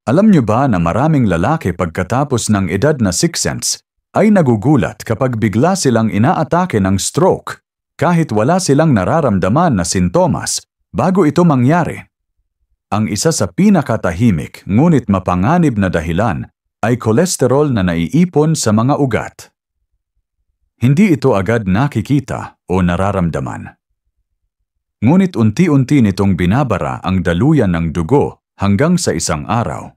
Alam niyo ba na maraming lalaki pagkatapos ng edad na 6 cents ay nagugulat kapag bigla silang inaatake ng stroke kahit wala silang nararamdaman na sintomas bago ito mangyari? Ang isa sa pinakatahimik ngunit mapanganib na dahilan ay kolesterol na naiipon sa mga ugat. Hindi ito agad nakikita o nararamdaman. Ngunit unti-unti nitong binabara ang daluyan ng dugo hanggang sa isang araw.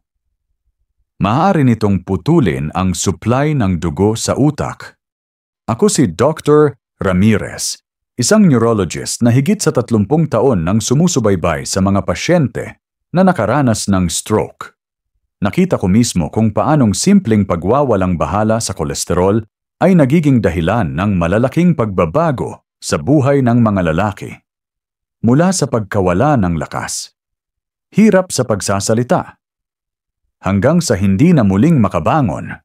Maaari nitong putulin ang supply ng dugo sa utak. Ako si Dr. Ramirez, isang neurologist na higit sa 30 taon nang sumusubaybay sa mga pasyente na nakaranas ng stroke. Nakita ko mismo kung paanong simpleng pagwawalang bahala sa kolesterol ay nagiging dahilan ng malalaking pagbabago sa buhay ng mga lalaki. Mula sa pagkawala ng lakas, hirap sa pagsasalita, hanggang sa hindi na muling makabangon.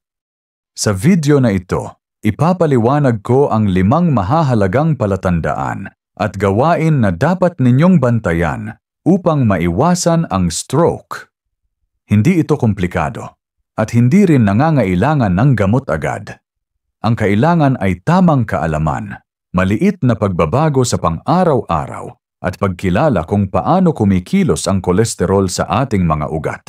Sa video na ito, ipapaliwanag ko ang 5 mahahalagang palatandaan at gawain na dapat ninyong bantayan upang maiwasan ang stroke. Hindi ito komplikado at hindi rin nangangailangan ng gamot agad. Ang kailangan ay tamang kaalaman, maliit na pagbabago sa pang-araw-araw at pagkilala kung paano kumikilos ang kolesterol sa ating mga ugat.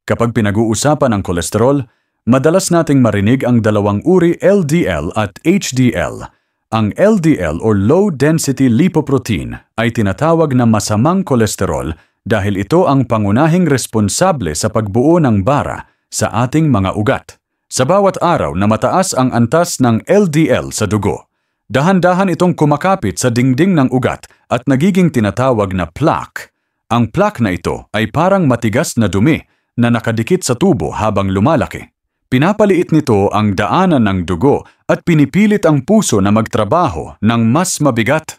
Kapag pinag-uusapan ang kolesterol, madalas nating marinig ang dalawang uri LDL at HDL. Ang LDL or Low Density Lipoprotein ay tinatawag na masamang kolesterol dahil ito ang pangunahing responsable sa pagbuo ng bara sa ating mga ugat. Sa bawat araw na mataas ang antas ng LDL sa dugo, dahan-dahan itong kumakapit sa dingding ng ugat at nagiging tinatawag na plaque. Ang plaque na ito ay parang matigas na dumi na nakadikit sa tubo habang lumalaki. Pinapaliit nito ang daanan ng dugo at pinipilit ang puso na magtrabaho ng mas mabigat.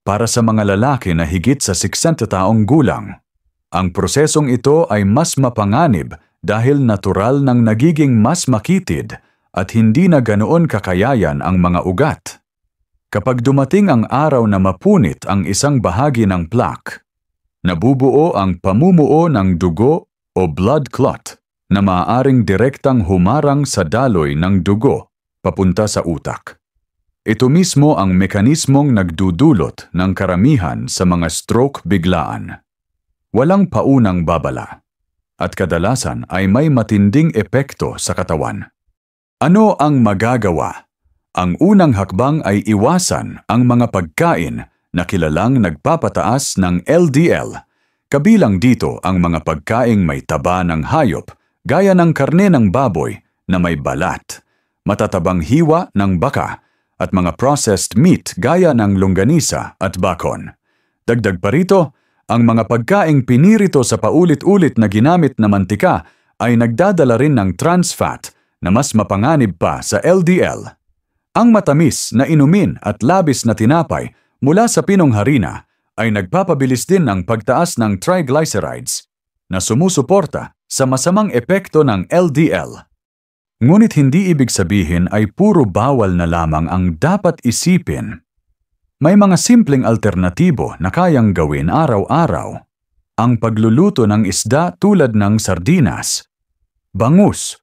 Para sa mga lalaki na higit sa 60 taong gulang, ang prosesong ito ay mas mapanganib dahil natural nang nagiging mas makitid at hindi na ganoon kakayayan ang mga ugat. Kapag dumating ang araw na mapunit ang isang bahagi ng plaque, nabubuo ang pamumuo ng dugo o blood clot na maaaring direktang humarang sa daloy ng dugo papunta sa utak. Ito mismo ang mekanismong nagdudulot ng karamihan sa mga stroke biglaan. Walang paunang babala at kadalasan ay may matinding epekto sa katawan. Ano ang magagawa? Ang unang hakbang ay iwasan ang mga pagkain na kilalang nagpapataas ng LDL. Kabilang dito ang mga pagkaing may taba ng hayop gaya ng karne ng baboy na may balat, matatabang hiwa ng baka, at mga processed meat gaya ng longganisa at bacon. Dagdag pa rito, ang mga pagkaing pinirito sa paulit-ulit na ginamit na mantika ay nagdadala rin ng trans fat na mas mapanganib pa sa LDL. Ang matamis na inumin at labis na tinapay mula sa pinong harina ay nagpapabilis din ng pagtaas ng triglycerides na sumusuporta sa masamang epekto ng LDL. Ngunit hindi ibig sabihin ay puro bawal na lamang ang dapat isipin. May mga simpleng alternatibo na kayang gawin araw-araw. Ang pagluluto ng isda tulad ng sardinas, bangus,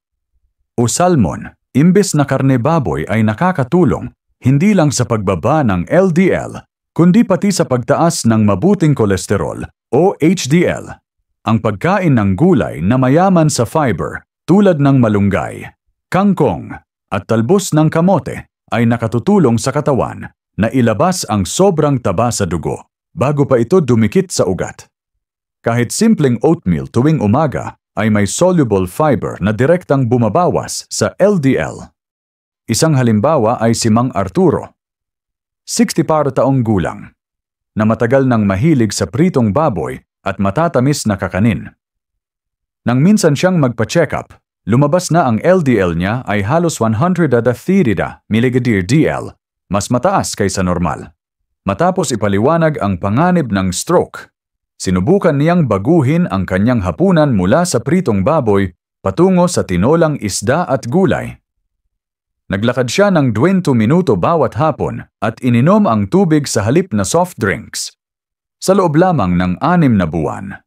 o salmon, imbes na karne baboy ay nakakatulong hindi lang sa pagbaba ng LDL, kundi pati sa pagtaas ng mabuting kolesterol o HDL. Ang pagkain ng gulay na mayaman sa fiber tulad ng malunggay, kangkong at talbos ng kamote ay nakatutulong sa katawan na ilabas ang sobrang taba sa dugo bago pa ito dumikit sa ugat. Kahit simpleng oatmeal tuwing umaga ay may soluble fiber na direktang bumabawas sa LDL. Isang halimbawa ay si Mang Arturo, 64 taong gulang, na matagal nang mahilig sa pritong baboy at matatamis na kakanin. Nang minsan siyang magpa-check up, lumabas na ang LDL niya ay halos 130 mg/dL, mas mataas kaysa normal. Matapos ipaliwanag ang panganib ng stroke, sinubukan niyang baguhin ang kanyang hapunan mula sa pritong baboy patungo sa tinolang isda at gulay. Naglakad siya ng 20 minuto bawat hapon at ininom ang tubig sa halip na soft drinks. Sa loob lamang ng 6 na buwan,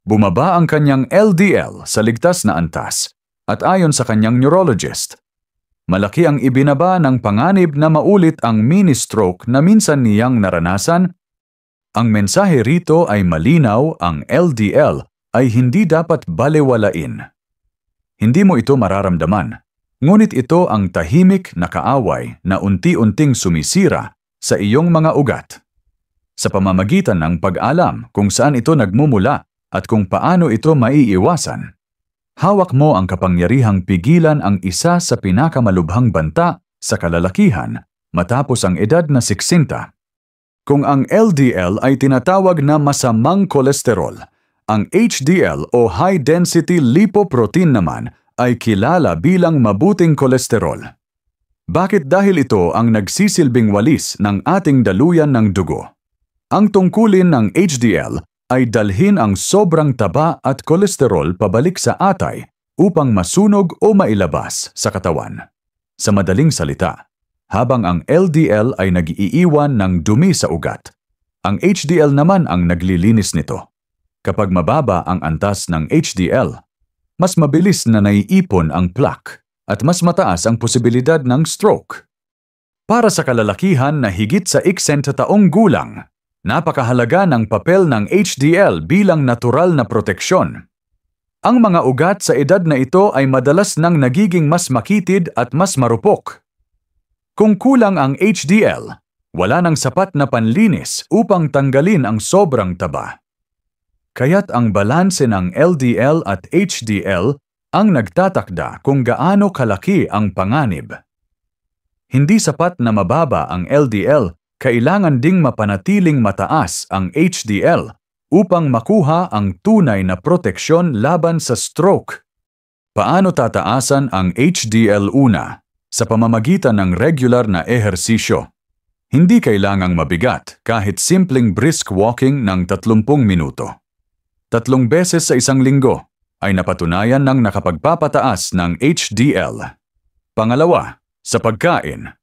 Bumaba ang kanyang LDL sa ligtas na antas at ayon sa kanyang neurologist, malaki ang ibinaba ng panganib na maulit ang mini-stroke na minsan niyang naranasan. Ang mensahe rito ay malinaw, ang LDL ay hindi dapat balewalain. Hindi mo ito mararamdaman, ngunit ito ang tahimik na kaaway na unti-unting sumisira sa iyong mga ugat. Sa pamamagitan ng pag-alam kung saan ito nagmumula at kung paano ito maiiwasan, hawak mo ang kapangyarihang pigilan ang isa sa pinakamalubhang banta sa kalalakihan matapos ang edad na 60. Kung ang LDL ay tinatawag na masamang kolesterol, ang HDL o high-density lipoprotein naman ay kilala bilang mabuting kolesterol. Bakit? Dahil ito ang nagsisilbing walis ng ating daluyan ng dugo. Ang tungkulin ng HDL ay dalhin ang sobrang taba at kolesterol pabalik sa atay upang masunog o mailabas sa katawan. Sa madaling salita, habang ang LDL ay nag-iiwan ng dumi sa ugat, ang HDL naman ang naglilinis nito. Kapag mababa ang antas ng HDL, mas mabilis na naiipon ang plaque at mas mataas ang posibilidad ng stroke. Para sa kalalakihan na higit sa 60 taong gulang, napakahalaga ng papel ng HDL bilang natural na proteksyon. Ang mga ugat sa edad na ito ay madalas nang nagiging mas makitid at mas marupok. Kung kulang ang HDL, wala nang sapat na panlinis upang tanggalin ang sobrang taba. Kaya't ang balanse ng LDL at HDL ang nagtatakda kung gaano kalaki ang panganib. Hindi sapat na mababa ang LDL, kailangan ding mapanatiling mataas ang HDL upang makuha ang tunay na proteksyon laban sa stroke. Paano tataasan ang HDL? Una, sa pamamagitan ng regular na ehersisyo. Hindi kailangang mabigat, kahit simpleng brisk walking ng 30 minuto. 3 beses sa isang linggo ay napatunayan ng nakapagpapataas ng HDL. Pangalawa, sa pagkain.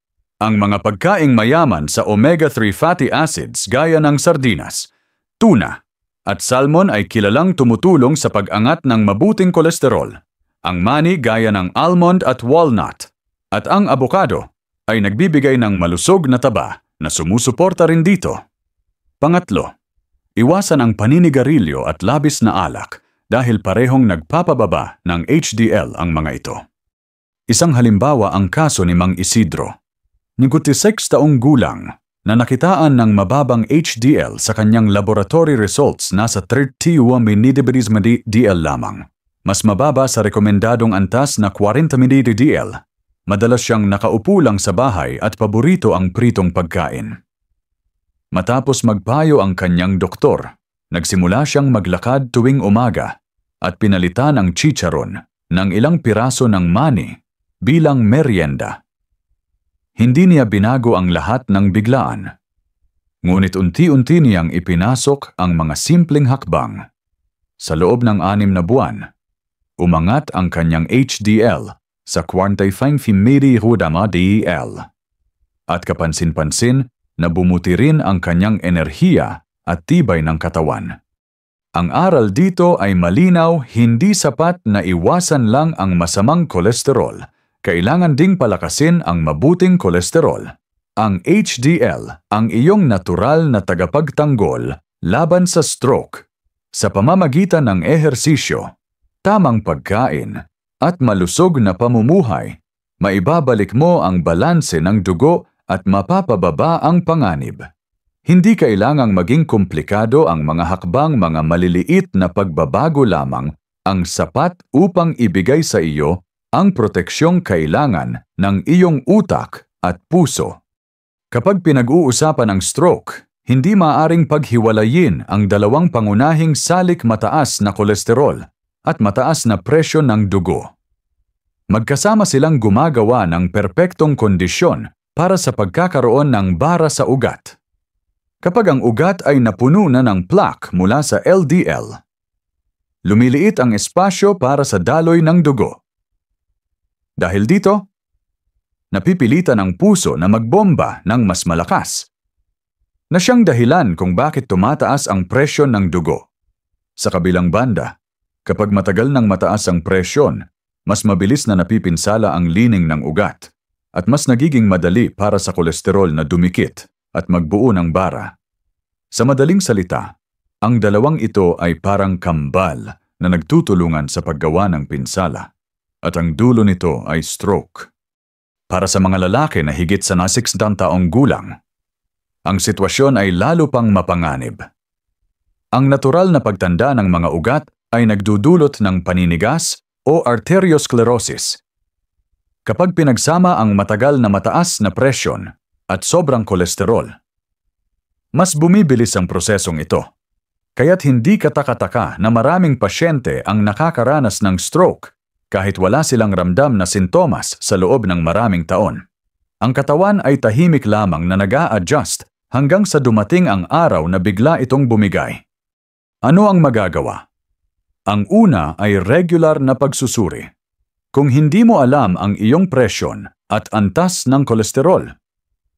Ang mga pagkaing mayaman sa omega-3 fatty acids gaya ng sardinas, tuna, at salmon ay kilalang tumutulong sa pag-angat ng mabuting kolesterol. Ang mani gaya ng almond at walnut, at ang abokado ay nagbibigay ng malusog na taba na sumusuporta rin dito. Pangatlo, iwasan ang paninigarilyo at labis na alak dahil parehong nagpapababa ng HDL ang mga ito. Isang halimbawa ang kaso ni Mang Isidro, 96 taong gulang, na nakitaan ng mababang HDL sa kanyang laboratory results nasa 31 mg/dl lamang. Mas mababa sa rekomendadong antas na 40 mg/dl. Madalas siyang nakaupo lang sa bahay at paborito ang pritong pagkain. Matapos magpayo ang kanyang doktor, nagsimula siyang maglakad tuwing umaga at pinalitan ang chicharon ng ilang piraso ng mani bilang merienda. Hindi niya binago ang lahat ng biglaan. Ngunit unti-unti niyang ipinasok ang mga simpleng hakbang. Sa loob ng 6 na buwan, umangat ang kanyang HDL sa 45 mg/dl. At kapansin-pansin na bumuti rin ang kanyang enerhiya at tibay ng katawan. Ang aral dito ay malinaw, hindi sapat na iwasan lang ang masamang kolesterol. Kailangan ding palakasin ang mabuting kolesterol. Ang HDL, ang iyong natural na tagapagtanggol laban sa stroke. Sa pamamagitan ng ehersisyo, tamang pagkain, at malusog na pamumuhay, maibabalik mo ang balanse ng dugo at mapapababa ang panganib. Hindi kailangang maging komplikado ang mga hakbang, mga maliliit na pagbabago lamang ang sapat upang ibigay sa iyo ang proteksyong kailangan ng iyong utak at puso. Kapag pinag-uusapan ang stroke, hindi maaaring paghiwalayin ang dalawang pangunahing salik, mataas na kolesterol at mataas na presyo ng dugo. Magkasama silang gumagawa ng perpektong kondisyon para sa pagkakaroon ng bara sa ugat. Kapag ang ugat ay napuno na ng plaque mula sa LDL, lumiliit ang espasyo para sa daloy ng dugo. Dahil dito, napipilitan ang puso na magbomba ng mas malakas, na siyang dahilan kung bakit tumataas ang presyon ng dugo. Sa kabilang banda, kapag matagal nang mataas ang presyon, mas mabilis na napipinsala ang lining ng ugat at mas nagiging madali para sa kolesterol na dumikit at magbuo ng bara. Sa madaling salita, ang dalawang ito ay parang kambal na nagtutulungan sa paggawa ng pinsala at ang dulo nito ay stroke. Para sa mga lalaki na higit sa 60 taong gulang, ang sitwasyon ay lalo pang mapanganib. Ang natural na pagtanda ng mga ugat ay nagdudulot ng paninigas o arteriosclerosis. Kapag pinagsama ang matagal na mataas na presyon at sobrang kolesterol, mas bumibilis ang prosesong ito. Kaya't hindi kataka-taka na maraming pasyente ang nakakaranas ng stroke kahit wala silang ramdam na sintomas sa loob ng maraming taon. Ang katawan ay tahimik lamang na nag-a-adjust hanggang sa dumating ang araw na bigla itong bumigay. Ano ang magagawa? Ang una ay regular na pagsusuri. Kung hindi mo alam ang iyong presyon at antas ng kolesterol,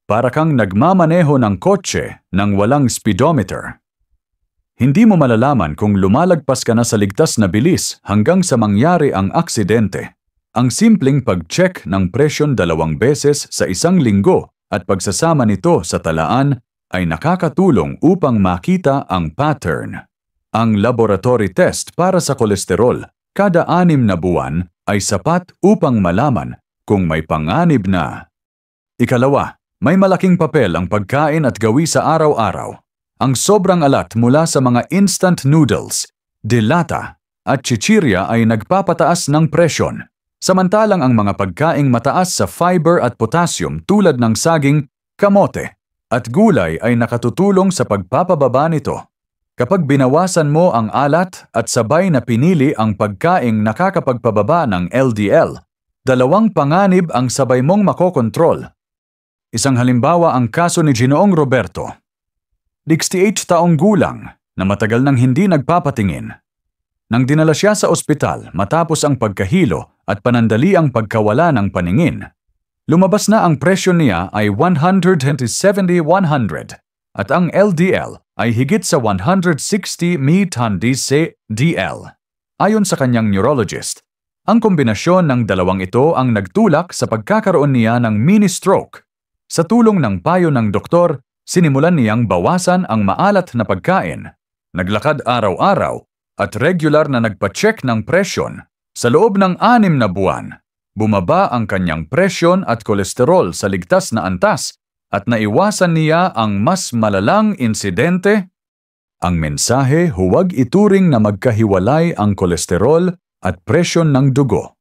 para kang nagmamaneho ng kotse nang walang speedometer. Hindi mo malalaman kung lumalagpas ka na sa ligtas na bilis hanggang sa mangyari ang aksidente. Ang simpleng pag-check ng presyon 2 beses sa isang linggo at pagsasama nito sa talaan ay nakakatulong upang makita ang pattern. Ang laboratory test para sa kolesterol kada 6 na buwan ay sapat upang malaman kung may panganib na. Ikalawa, may malaking papel ang pagkain at gawi sa araw-araw. Ang sobrang alat mula sa mga instant noodles, delata at chichirya ay nagpapataas ng presyon, samantalang ang mga pagkaing mataas sa fiber at potassium tulad ng saging, kamote at gulay ay nakatutulong sa pagpapababa nito. Kapag binawasan mo ang alat at sabay na pinili ang pagkaing nakakapagpababa ng LDL, 2 panganib ang sabay mong makokontrol. Isang halimbawa ang kaso ni Ginoong Roberto, 68 taong gulang na matagal nang hindi nagpapatingin. Nang dinala siya sa ospital matapos ang pagkahilo at panandali ang pagkawala ng paningin, lumabas na ang presyon niya ay 170/100 at ang LDL ay higit sa 160 mg/dL. Ayon sa kanyang neurologist, ang kombinasyon ng dalawang ito ang nagtulak sa pagkakaroon niya ng mini-stroke. Sa tulong ng payo ng doktor, sinimulan niyang bawasan ang maalat na pagkain, naglakad araw-araw at regular na nagpa-check ng presyon. Sa loob ng 6 na buwan, bumaba ang kanyang presyon at kolesterol sa ligtas na antas at naiwasan niya ang mas malalang insidente. Ang mensahe, huwag ituring na magkahiwalay ang kolesterol at presyon ng dugo.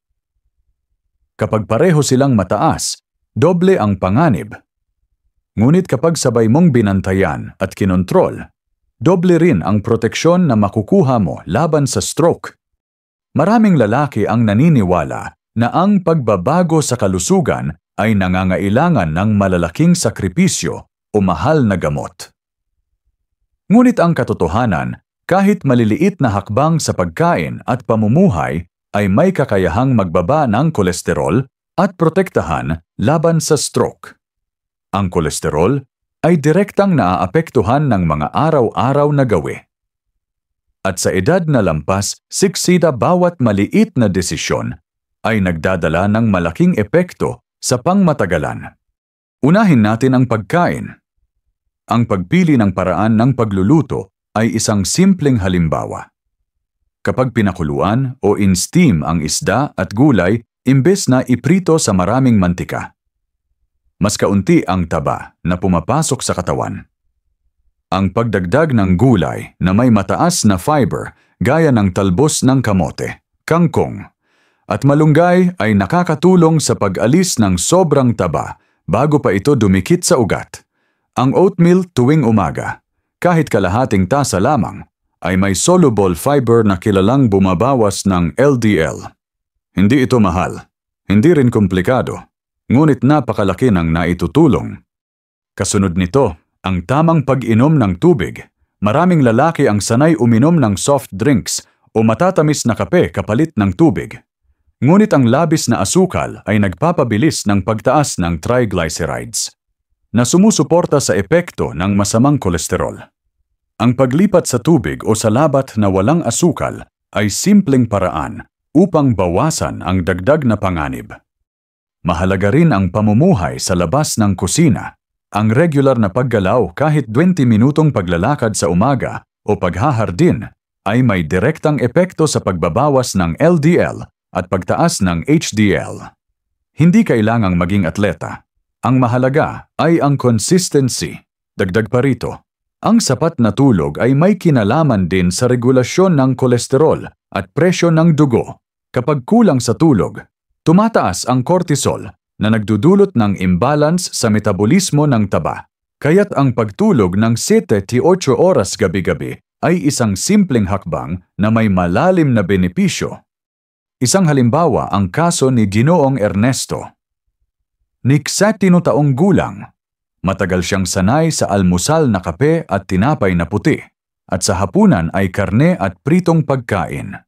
Kapag pareho silang mataas, doble ang panganib. Ngunit kapag sabay mong binantayan at kinontrol, doble rin ang proteksyon na makukuha mo laban sa stroke. Maraming lalaki ang naniniwala na ang pagbabago sa kalusugan ay nangangailangan ng malalaking sakripisyo o mahal na gamot. Ngunit ang katotohanan, kahit maliliit na hakbang sa pagkain at pamumuhay ay may kakayahang magbaba ng kolesterol at protektahan laban sa stroke. Ang kolesterol ay direktang naaapektuhan ng mga araw-araw na gawi. At sa edad na lampas, siksida bawat maliit na desisyon ay nagdadala ng malaking epekto sa pangmatagalan. Unahin natin ang pagkain. Ang pagpili ng paraan ng pagluluto ay isang simpleng halimbawa. Kapag pinakuluan o in-steam ang isda at gulay, imbes na iprito sa maraming mantika, mas kaunti ang taba na pumapasok sa katawan. Ang pagdagdag ng gulay na may mataas na fiber gaya ng talbos ng kamote, kangkong, at malunggay ay nakakatulong sa pag-alis ng sobrang taba bago pa ito dumikit sa ugat. Ang oatmeal tuwing umaga, kahit kalahating tasa lamang, ay may soluble fiber na kilalang bumabawas ng LDL. Hindi ito mahal, hindi rin komplikado, ngunit napakalaki ng naitutulong. Kasunod nito, ang tamang pag-inom ng tubig. Maraming lalaki ang sanay uminom ng soft drinks o matatamis na kape kapalit ng tubig. Ngunit ang labis na asukal ay nagpapabilis ng pagtaas ng triglycerides, na sumusuporta sa epekto ng masamang kolesterol. Ang paglipat sa tubig o sa labat na walang asukal ay simpleng paraan upang bawasan ang dagdag na panganib. Mahalaga rin ang pamumuhay sa labas ng kusina. Ang regular na paggalaw kahit 20 minutong paglalakad sa umaga o paghahardin ay may direktang epekto sa pagbabawas ng LDL at pagtaas ng HDL. Hindi kailangang maging atleta. Ang mahalaga ay ang consistency. Dagdag pa rito, ang sapat na tulog ay may kinalaman din sa regulasyon ng kolesterol at presyo ng dugo. Kapag kulang sa tulog, tumataas ang cortisol na nagdudulot ng imbalance sa metabolismo ng taba. Kaya't ang pagtulog ng 7-8 oras gabi-gabi ay isang simpleng hakbang na may malalim na benepisyo. Isang halimbawa ang kaso ni Ginoong Ernesto. 61 taong gulang. Matagal siyang sanay sa almusal na kape at tinapay na puti, at sa hapunan ay karne at pritong pagkain.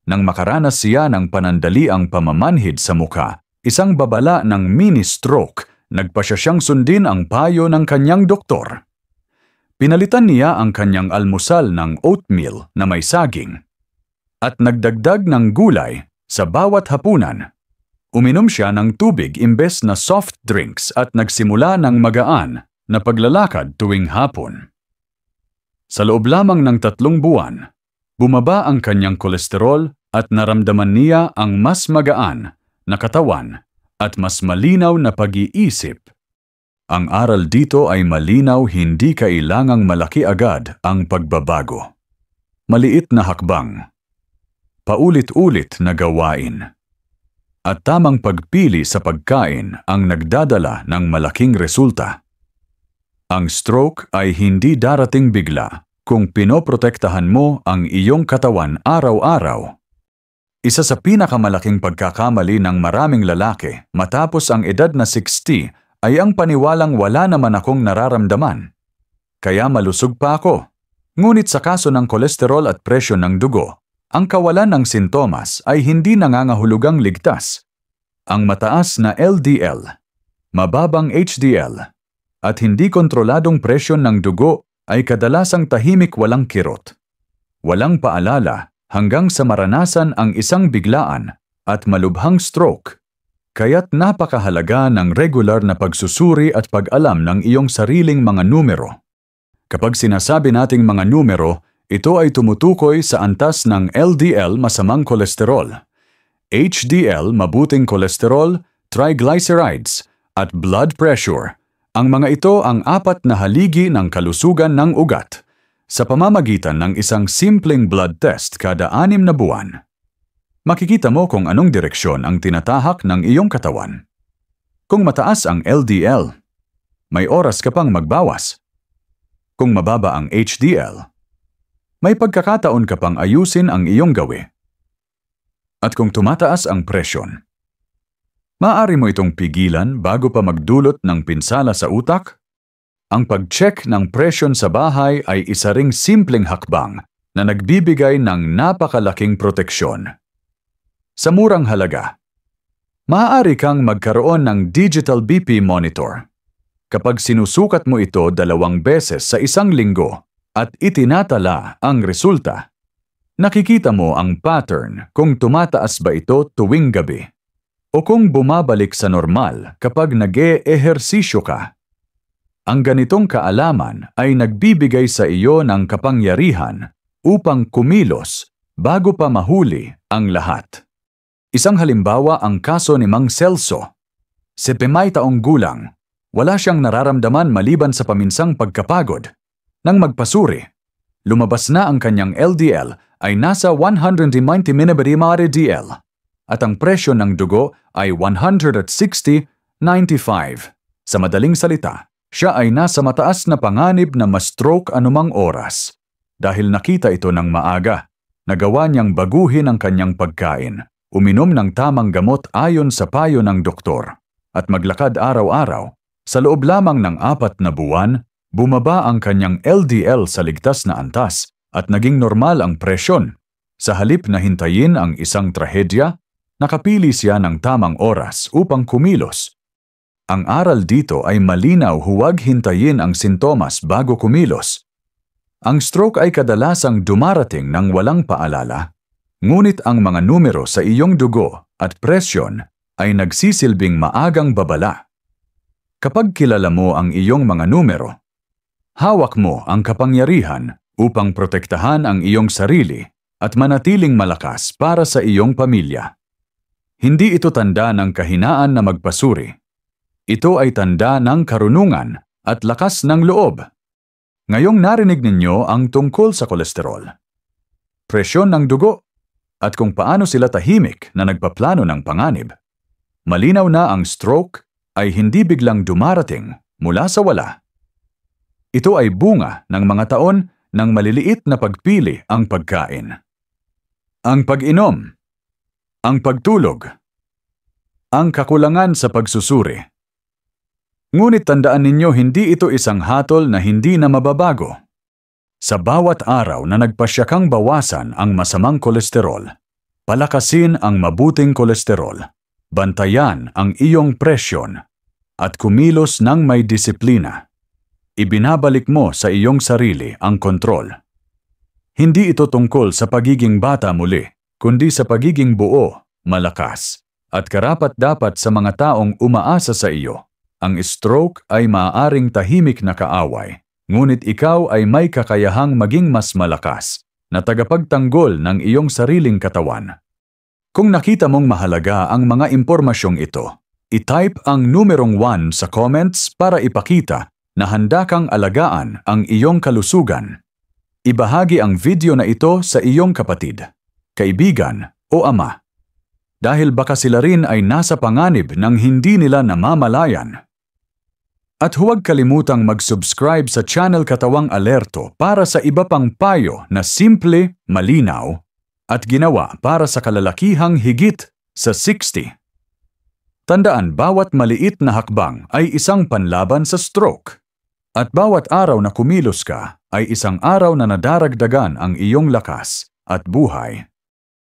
Nang makaranas siya ng panandaliang pamamanhid sa mukha, isang babala ng mini-stroke, nagpasya siyang sundin ang payo ng kanyang doktor. Pinalitan niya ang kanyang almusal ng oatmeal na may saging at nagdagdag ng gulay sa bawat hapunan. Uminom siya ng tubig imbes na soft drinks at nagsimula ng magaan na paglalakad tuwing hapon. Sa loob lamang ng 3 buwan, bumaba ang kanyang kolesterol at naramdaman niya ang mas magaan na katawan at mas malinaw na pag-iisip. Ang aral dito ay malinaw, hindi kailangang malaki agad ang pagbabago. Maliit na hakbang, paulit-ulit na gawain, at tamang pagpili sa pagkain ang nagdadala ng malaking resulta. Ang stroke ay hindi darating bigla kung pinoprotektahan mo ang iyong katawan araw-araw. Isa sa pinakamalaking pagkakamali ng maraming lalaki matapos ang edad na 60 ay ang paniwalang wala naman akong nararamdaman. Kaya malusog pa ako. Ngunit sa kaso ng kolesterol at presyo ng dugo, ang kawalan ng sintomas ay hindi nangangahulugang ligtas. Ang mataas na LDL, mababang HDL, at hindi kontroladong presyon ng dugo ay kadalasang tahimik, walang kirot, walang paalala hanggang sa maranasan ang isang biglaan at malubhang stroke. Kaya't napakahalaga ng regular na pagsusuri at pag-alam ng iyong sariling mga numero. Kapag sinasabi nating mga numero, ito ay tumutukoy sa antas ng LDL, masamang kolesterol, HDL, mabuting kolesterol, triglycerides, at blood pressure. Ang mga ito ang 4 na haligi ng kalusugan ng ugat sa pamamagitan ng isang simpleng blood test kada 6 na buwan. Makikita mo kung anong direksyon ang tinatahak ng iyong katawan. Kung mataas ang LDL, may oras ka pang magbawas. Kung mababa ang HDL, may pagkakataon ka pang ayusin ang iyong gawi. At kung tumataas ang presyon, maaari mo itong pigilan bago pa magdulot ng pinsala sa utak. Ang pag-check ng presyon sa bahay ay isa ring simpleng hakbang na nagbibigay ng napakalaking proteksyon. Sa murang halaga, maaari kang magkaroon ng digital BP monitor. Kapag sinusukat mo ito 2 beses sa isang linggo at itinatala ang resulta, nakikita mo ang pattern kung tumataas ba ito tuwing gabi o kung bumabalik sa normal kapag nag-eehersisyo ka. Ang ganitong kaalaman ay nagbibigay sa iyo ng kapangyarihan upang kumilos bago pa mahuli ang lahat. Isang halimbawa ang kaso ni Mang Celso. 70 taong gulang, wala siyang nararamdaman maliban sa paminsang pagkapagod. Nang magpasuri, lumabas na ang kanyang LDL ay nasa 190 mmHg at ang presyo ng dugo ay 160/95. Sa madaling salita, siya ay nasa mataas na panganib na ma-stroke anumang oras. Dahil nakita ito ng maaga, nagawa niyang baguhin ang kanyang pagkain, uminom ng tamang gamot ayon sa payo ng doktor, at maglakad araw-araw. Sa loob lamang ng 4 na buwan, bumaba ang kanyang LDL sa ligtas na antas at naging normal ang presyon. Sa halip na hintayin ang isang trahedya, nakapili siya ng tamang oras upang kumilos. Ang aral dito ay malinaw, huwag hintayin ang sintomas bago kumilos. Ang stroke ay kadalasang dumarating ng walang paalala, ngunit ang mga numero sa iyong dugo at presyon ay nagsisilbing maagang babala. Kapag kilala mo ang iyong mga numero, hawak mo ang kapangyarihan upang protektahan ang iyong sarili at manatiling malakas para sa iyong pamilya. Hindi ito tanda ng kahinaan na magpasuri. Ito ay tanda ng karunungan at lakas ng loob. Ngayong narinig ninyo ang tungkol sa kolesterol, presyon ng dugo, at kung paano sila tahimik na nagpaplano ng panganib. Malinaw na ang stroke ay hindi biglang dumarating mula sa wala. Ito ay bunga ng mga taon ng maliliit na pagpili ang pagkain, ang pag-inom, ang pagtulog, ang kakulangan sa pagsusuri. Ngunit tandaan ninyo, hindi ito isang hatol na hindi na mababago. Sa bawat araw na nagpasyakang bawasan ang masamang kolesterol, palakasin ang mabuting kolesterol, bantayan ang iyong presyon, at kumilos ng may disiplina, ibinabalik mo sa iyong sarili ang kontrol. Hindi ito tungkol sa pagiging bata muli, kundi sa pagiging buo, malakas, at karapat-dapat sa mga taong umaasa sa iyo. Ang stroke ay maaaring tahimik na kaaway, ngunit ikaw ay may kakayahang maging mas malakas na tagapagtanggol ng iyong sariling katawan. Kung nakita mong mahalaga ang mga impormasyong ito, i-type ang numerong 1 sa comments para ipakita na handa kang alagaan ang iyong kalusugan. Ibahagi ang video na ito sa iyong kapatid, kaibigan o ama, dahil baka sila rin ay nasa panganib ng hindi nila namamalayan. At huwag kalimutang mag-subscribe sa channel Katawang Alerto para sa iba pang payo na simple, malinaw, at ginawa para sa kalalakihang higit sa 60. Tandaan, bawat maliit na hakbang ay isang panlaban sa stroke. At bawat araw na kumilos ka ay isang araw na nadaragdagan ang iyong lakas at buhay.